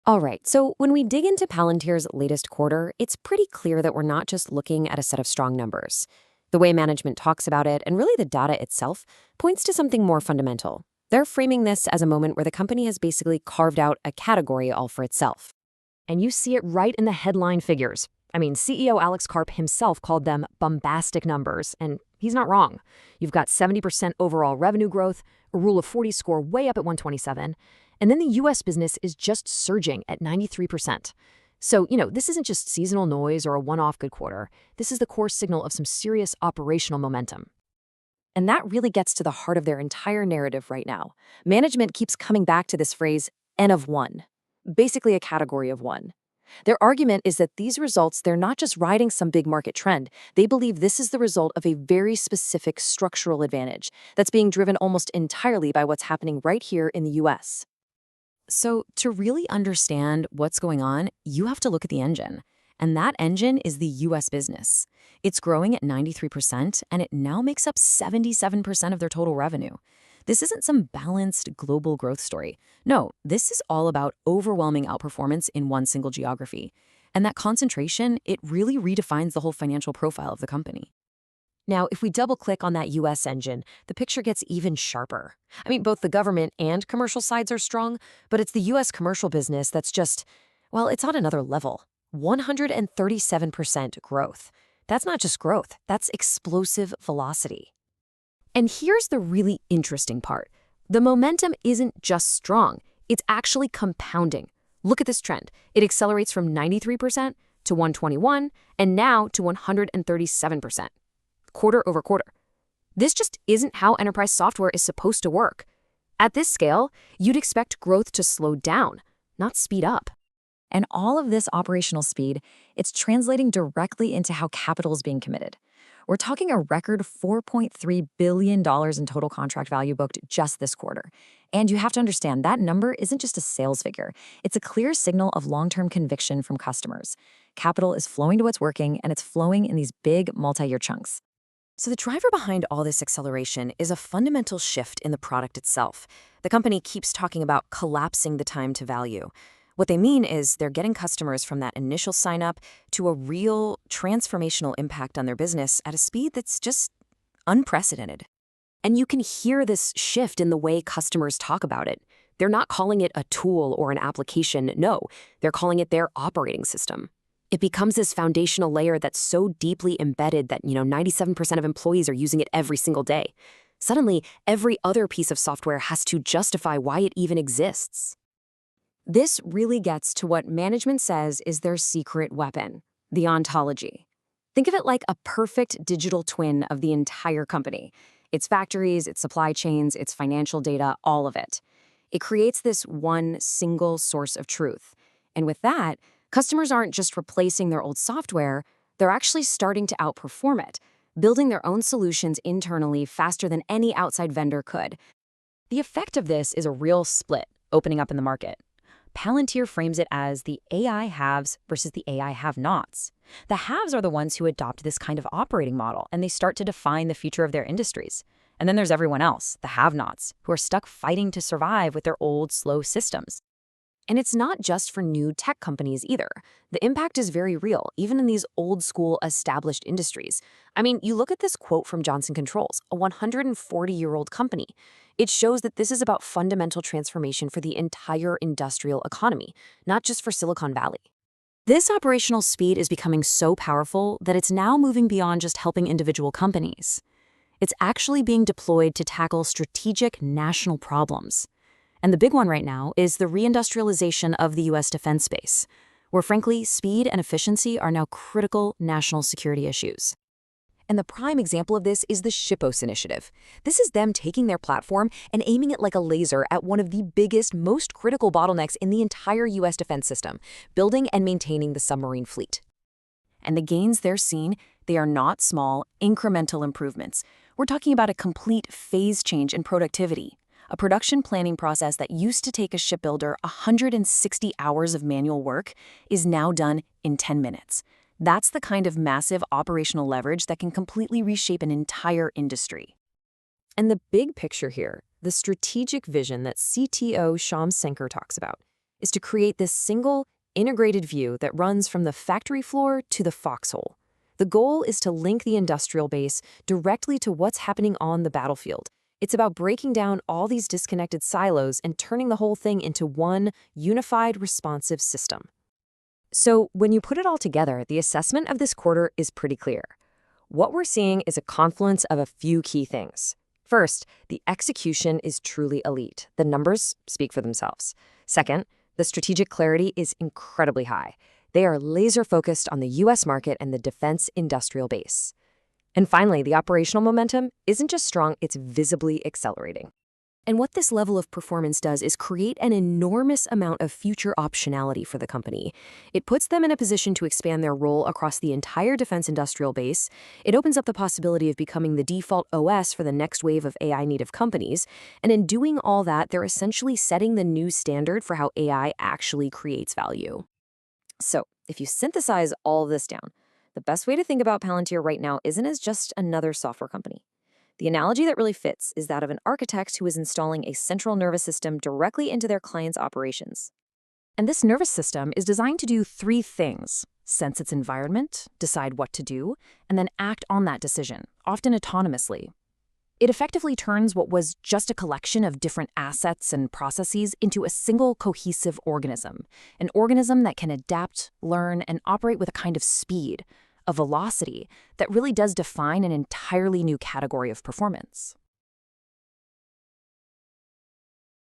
All right, so when we dig into Palantir's latest quarter, it's pretty clear that we're not just looking at a set of strong numbers. The way management talks about it, and really the data itself, points to something more fundamental. They're framing this as a moment where the company has basically carved out a category all for itself. And you see it right in the headline figures. I mean, CEO Alex Karp himself called them bombastic numbers, and he's not wrong. You've got 70% overall revenue growth, a Rule of 40 score way up at 127, and then the US business is just surging at 93%. So, this isn't just seasonal noise or a one-off good quarter. This is the core signal of some serious operational momentum. And that really gets to the heart of their entire narrative right now. Management keeps coming back to this phrase, N of one, basically a category of one. Their argument is that these results, they're not just riding some big market trend. They believe this is the result of a very specific structural advantage that's being driven almost entirely by what's happening right here in the US. So to really understand what's going on, you have to look at the engine. And that engine is the US business. It's growing at 93%, and it now makes up 77% of their total revenue. This isn't some balanced global growth story. No, this is all about overwhelming outperformance in one single geography. And that concentration, it really redefines the whole financial profile of the company. Now, if we double-click on that US engine, the picture gets even sharper. I mean, both the government and commercial sides are strong, but it's the US commercial business that's just, well, it's on another level. 137% growth. That's not just growth, that's explosive velocity. And here's the really interesting part. The momentum isn't just strong, it's actually compounding. Look at this trend. It accelerates from 93% to 121, and now to 137%. Quarter over quarter. This just isn't how enterprise software is supposed to work. At this scale, you'd expect growth to slow down, not speed up. And all of this operational speed, it's translating directly into how capital is being committed. We're talking a record $4.3 billion in total contract value booked just this quarter. And you have to understand, that number isn't just a sales figure. It's a clear signal of long-term conviction from customers. Capital is flowing to what's working, and it's flowing in these big multi-year chunks. So the driver behind all this acceleration is a fundamental shift in the product itself. The company keeps talking about collapsing the time to value. What they mean is they're getting customers from that initial sign-up to a real transformational impact on their business at a speed that's just unprecedented. And you can hear this shift in the way customers talk about it. They're not calling it a tool or an application, no, they're calling it their operating system. It becomes this foundational layer that's so deeply embedded that, 97% of employees are using it every single day. Suddenly, every other piece of software has to justify why it even exists. This really gets to what management says is their secret weapon, the ontology. Think of it like a perfect digital twin of the entire company. Its factories, its supply chains, its financial data, all of it. It creates this one single source of truth. And with that, customers aren't just replacing their old software, they're actually starting to outperform it, building their own solutions internally faster than any outside vendor could. The effect of this is a real split opening up in the market. Palantir frames it as the AI haves versus the AI have-nots. The haves are the ones who adopt this kind of operating model, and they start to define the future of their industries. And then there's everyone else, the have-nots, who are stuck fighting to survive with their old, slow systems. And it's not just for new tech companies either. The impact is very real, even in these old-school, established industries. I mean, you look at this quote from Johnson Controls, a 140-year-old company. It shows that this is about fundamental transformation for the entire industrial economy, not just for Silicon Valley. This operational speed is becoming so powerful that it's now moving beyond just helping individual companies. It's actually being deployed to tackle strategic national problems. And the big one right now is the reindustrialization of the US defense space, where frankly, speed and efficiency are now critical national security issues. And the prime example of this is the SHIPOS initiative. This is them taking their platform and aiming it like a laser at one of the biggest, most critical bottlenecks in the entire US defense system, building and maintaining the submarine fleet. And the gains they're seeing, they are not small, incremental improvements. We're talking about a complete phase change in productivity. A production planning process that used to take a shipbuilder 160 hours of manual work is now done in 10 minutes. That's the kind of massive operational leverage that can completely reshape an entire industry. And the big picture here, the strategic vision that CTO Shyam Sankar talks about, is to create this single, integrated view that runs from the factory floor to the foxhole. The goal is to link the industrial base directly to what's happening on the battlefield. It's about breaking down all these disconnected silos and turning the whole thing into one unified, responsive system. So when you put it all together, the assessment of this quarter is pretty clear. What we're seeing is a confluence of a few key things. First, the execution is truly elite. The numbers speak for themselves. Second, the strategic clarity is incredibly high. They are laser-focused on the U.S. market and the defense industrial base. And finally, the operational momentum isn't just strong, it's visibly accelerating. And what this level of performance does is create an enormous amount of future optionality for the company. It puts them in a position to expand their role across the entire defense industrial base. It opens up the possibility of becoming the default OS for the next wave of AI-native companies. And in doing all that, they're essentially setting the new standard for how AI actually creates value. So, if you synthesize all of this down, the best way to think about Palantir right now isn't as just another software company. The analogy that really fits is that of an architect who is installing a central nervous system directly into their client's operations. And this nervous system is designed to do three things: sense its environment, decide what to do, and then act on that decision, often autonomously. It effectively turns what was just a collection of different assets and processes into a single cohesive organism, an organism that can adapt, learn, and operate with a kind of speed, a velocity that really does define an entirely new category of performance.